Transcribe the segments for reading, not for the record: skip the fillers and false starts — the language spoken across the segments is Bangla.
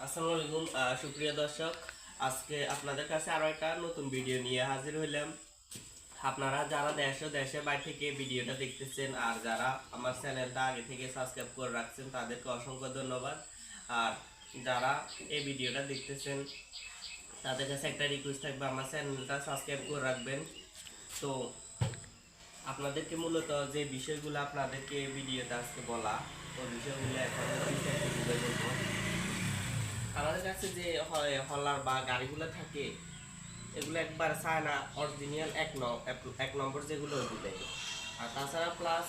আসসালামু আলাইকুম সুপ্রিয় দর্শক, আজকে আপনাদের কাছে আরো একটা নতুন ভিডিও নিয়ে হাজির হইলাম। আপনারা যারা দেশ ও দেশের বাইরে থেকে ভিডিওটা দেখতেছেন আর যারা আমার চ্যানেলটা আগে থেকে সাবস্ক্রাইব করে রাখছেন তাদেরকে অসংখ্য ধন্যবাদ। আর যারা এই ভিডিওটা দেখতেছেন তাদের কাছে একটা রিকোয়েস্ট থাকবে, আমার চ্যানেলটা সাবস্ক্রাইব করে রাখবেন। তো আপনাদেরকে মূলত যে বিষয়গুলো আপনাদেরকে ভিডিওতে আজকে বলা, ওই বিষয়গুলো এখন বলবো। আমাদের কাছে যে হলার বা গাড়িগুলো থাকে এগুলো একবার চায়না অরিজিনাল এক নম্বর যেগুলো ওইগুলো। আর তাছাড়া প্লাস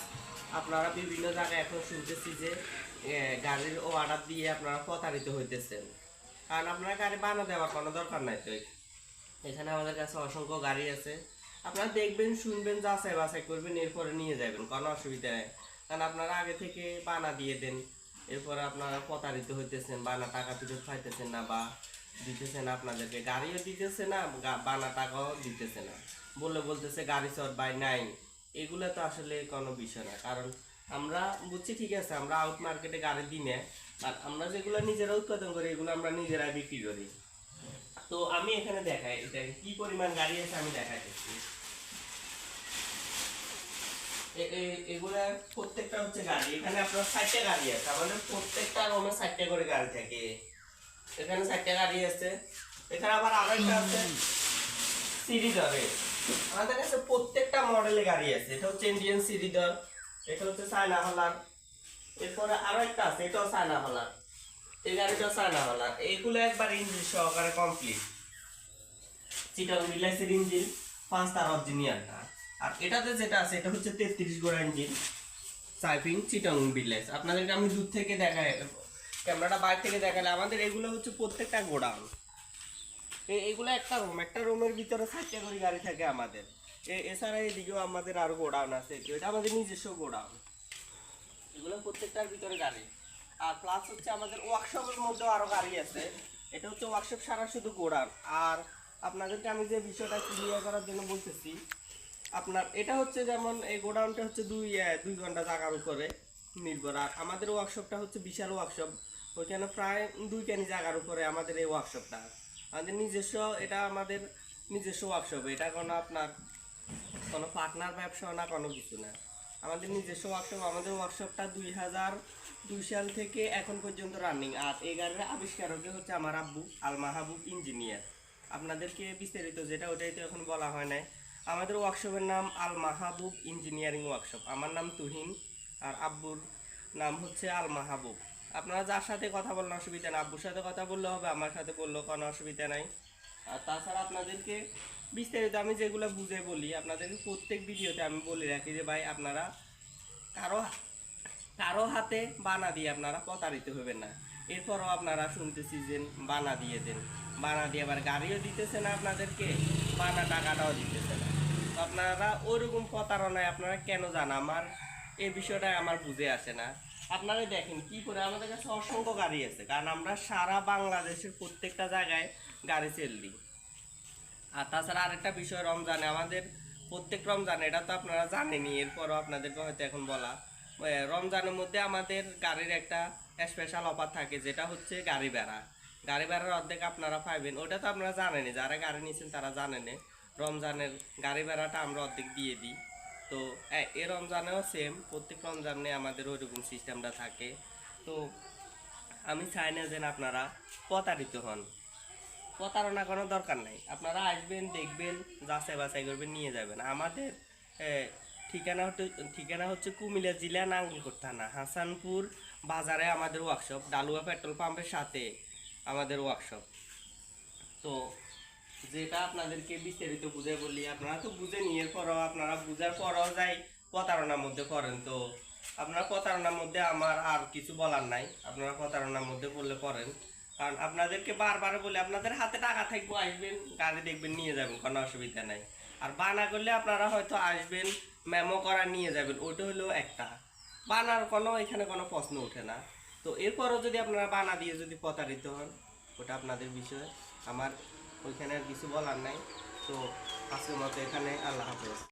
আপনারা বিভিন্ন জায়গায় এখন শুনতেছি যে গাড়ির অর্ডার দিয়ে আপনারা প্রতারিত হইতেছেন, কারণ আপনারা গাড়ি বানা দেওয়ার কোনো দরকার নাই। তো এখানে আমাদের কাছে অসংখ্য গাড়ি আছে, আপনারা দেখবেন, শুনবেন, যাচাই বাছাই করবেন, এরপরে নিয়ে যাবেন, কোনো অসুবিধা নেই। কারণ আপনারা আগে থেকে বানা দিয়ে দেন, এরপরে আপনারা প্রতারিত হইতেছেন, বানা টাকা ফেরত পাইতেছেন না বা দিতেছে না, আপনাদেরকে গাড়িও দিতেছে না, বানা টাকাও দিতেছে না, বলতেছে গাড়ি চট বাই নাই। এগুলো তো আসলে কোনো বিষয় না, কারণ আমরা বুঝছি ঠিক আছে, আমরা আউট মার্কেটে গাড়ি দিই না, আর আমরা যেগুলো নিজেরা উৎপাদন করি এগুলো আমরা নিজেরাই বিক্রি করি। তো আমি এখানে দেখাই এটা কি পরিমাণ গাড়ি আছে, আমি দেখাইতেছি। এগুলা প্রত্যেকটা হচ্ছে গাড়ি, এখানে আপনার 60টা গাড়ি আছে, আমাদের প্রত্যেকটা রুমে 60টা করে গাড়ি থাকে। এখানে 60টা গাড়ি আছে, এখানে আবার আরেকটা আছে সিরিডর। আমাদের কাছে প্রত্যেকটা মডেলে গাড়ি আছে। এটা হচ্ছে ইন্ডিয়ান সিরিডর, এটা হচ্ছে চায়না হলার, এরপরে আরো একটা আছে, এটাও চায়না হলার, এই গাড়িটাও চায়না হলার। এগুলো একবার ইঞ্জিন সহকারে কমপ্লিট, চিটাং বিলাইসের ইঞ্জিন, 5 তার অরিজিনালটা। আর এটাতে যেটা আছে এটা হচ্ছে 33 গোড়া ইঞ্জিন, সাইপিং চিটাং বিলাইস। আপনাদেরকে আমি দূর থেকে দেখাই, ক্যামেরাটা বাইরে থেকে দেখালে, আমাদের এগুলো হচ্ছে প্রত্যেকটা গোডাউন। এগুলো একটা রুমের ভিতরে 60টা করে গাড়ি থাকে আমাদের। এছাড়া এদিকেও আমাদের আরো গোডাউন আছে, এটা আমাদের নিজস্ব গোডাউন। এগুলো প্রত্যেকটার ভিতরে গাড়ি। আর প্লাস হচ্ছে আমাদের ওয়ার্কশপের মধ্যেও আরো গাড়ি আছে। এটা হচ্ছে ওয়ার্কশপ সারা শুধু গোডাউন। আর আপনাদেরকে আমি যে বিষয়টা ক্লিয়ার করার জন্য বলতেছি, আপনার এটা হচ্ছে যেমন এই গোডাউনটা হচ্ছে দুই ঘন্টা জায়গার উপরে নির্ভর। আর আমাদের ওয়ার্কশপটা হচ্ছে বিশাল ওয়ার্কশপ, ওইখানে প্রায় 2 কানি জায়গার উপরে আমাদের এই ওয়ার্কশপটা। আমাদের নিজস্ব, এটা আমাদের নিজস্ব ওয়ার্কশপ, এটা কোনো আপনার কোনো পার্টনার ব্যবসা না, কোনো কিছু না, আমাদের নিজস্ব ওয়ার্কশপ। আমাদের ওয়ার্কশপটা 2002 সাল থেকে এখন পর্যন্ত রানিং। আর এই গাড়ির আবিষ্কারক হচ্ছে আমার আব্বু আল মাহবুব ইঞ্জিনিয়ার। আপনাদেরকে বিস্তারিত যেটা ওটাই তো এখন বলা হয় নাই। আমাদের ওয়ার্কশপের নাম আল মাহবুব ইঞ্জিনিয়ারিং ওয়ার্কশপ। আমার নাম তুহিন আর আব্বুর নাম হচ্ছে আল মাহবুব। আপনারা যার সাথে কথা বললে অসুবিধা নেই, আব্বুর সাথে কথা বললে হবে, আমার সাথে বললেও কোনো অসুবিধা নাই। আর তাছাড়া আপনাদেরকে বিস্তারিত আমি যেগুলো বুঝে বলি, আপনাদেরকে প্রত্যেক ভিডিওতে আমি বলে রাখি যে ভাই আপনারা কারো কারো হাতে বানা দিয়ে আপনারা প্রতারিত হবেন না। এরপরও আপনারা শুনতেছি যে বানা দিয়ে দেন, বানা দিয়ে আবার গাড়িও দিতেছে না আপনাদেরকে, বানা টাকাটাও দিতেছে না। তো আপনারা ওইরকম প্রতারণায় আপনারা কেন যান, আমার এই বিষয়টা আমার বুঝে আসে না। আপনারা দেখেন কি করে, আমাদের কাছে অসংখ্য গাড়ি আছে, কারণ আমরা সারা বাংলাদেশের প্রত্যেকটা জায়গায় গাড়ি সেল দিই। আর তাছাড়া আরেকটা বিষয়, রমজানে আমাদের প্রত্যেক রমজানে, এটা তো আপনারা জানেনই, এরপরও আপনাদেরকে হয়তো এখন বলা, রমজানের মধ্যে আমাদের গাড়ির একটা স্পেশাল অফার থাকে, যেটা হচ্ছে গাড়ি ভাড়া। গাড়ি ভাড়ার অর্ধেক আপনারা পাইবেন, ওটা তো আপনারা জানেনই, যারা গাড়ি নিয়েছেন তারা জানেন। রমজানের গাড়ি ভাড়াটা আমরা অর্ধেক দিয়ে দিই। তো এ রমজানেও সেম, প্রত্যেক রমজানে আমাদের ওইরকম সিস্টেমটা থাকে। তো আমি চাই না যেন আপনারা প্রতারিত হন, প্রতারণা কোনো দরকার নাই। আপনারা আসবেন, দেখবেন, যাচাই বাছাই করবেন, নিয়ে যাবেন। আমাদের ঠিকানা হচ্ছে কুমিল্লা জেলা নাঙ্গলকোট থানা হাসানপুর বাজারে আমাদের ওয়ার্কশপ, ডালুয়া পেট্রোল পাম্পের সাথে আমাদের ওয়ার্কশপ। তো যেটা আপনাদেরকে বিস্তারিত বুঝে বলি, আপনারা তো বুঝে নিয়ে পরও, আপনারা বুঝার পরও যাই প্রতারণার মধ্যে পড়েন। তো আপনারা প্রতারণার মধ্যে আমার আর কিছু বলার নাই, আপনারা প্রতারণার মধ্যে পড়লে পড়েন। কারণ আপনাদেরকে বারবার বলে, আপনাদের হাতে টাকা থাকবো, আসবেন, গাড়ি দেখবেন, নিয়ে যাবেন, কোনো অসুবিধা নাই। আর বানা করলে আপনারা হয়তো আসবেন, মেমো করা নিয়ে যাবেন, ওইটা হলো একটা, বানার কোনো এখানে কোনো প্রশ্ন ওঠে না। তো এরপরও যদি আপনারা বানা দিয়ে যদি প্রতারিত হন, ওটা আপনাদের বিষয়, আমার ওইখানে আর কিছু বলার নাই। তো আজকের মতো এখানে, আল্লাহ হাফেজ।